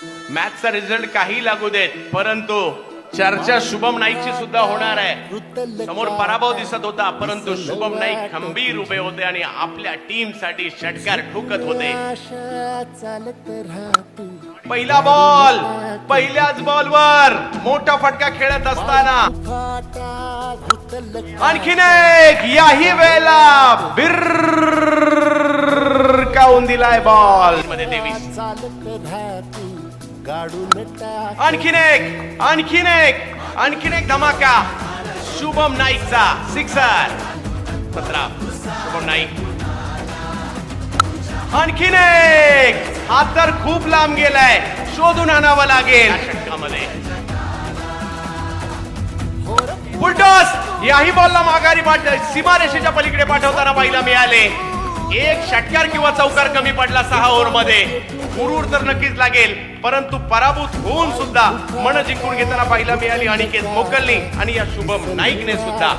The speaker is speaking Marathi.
मॅचचा रिझल्ट काही लागू देत, परंतु चर्चा शुभम नाईकची सुद्धा होणार आहे. समोर पराभव दिसत होता, परंतु शुभम नाईक खंबीर उभे होते आणि आपल्या टीम साठी षटकार ठोकत होते. पहिला बॉल, पहिल्याच बॉलवर मोठा फटका खेळत असताना आणखीन एक, याही वेळेला बिरकावून दिलाय बॉल मध्ये 23. आणखीन एक धमाका शुभम नाईकचा सिक्सर. 17 शुभम नाईक. आणखीन एक, हा तर खूप लांब गेलाय, शोधून आणावं लागेल. षटकामध्ये फुलटॉस, याही बॉलला माघारी सीमारेषेच्या पलीकडे पाठवताना पाहायला मिळाले. एक षटकार किंवा चौकार कमी पडला 6 ओव्हर मध्ये. गुरूर तर नक्कीच लागेल, परंतु पराभूत होऊन सुद्धा मन जिंकून घेताना पाहायला मिळाली अनिकेत मोकलनी आणि या शुभम नाईकने सुद्धा.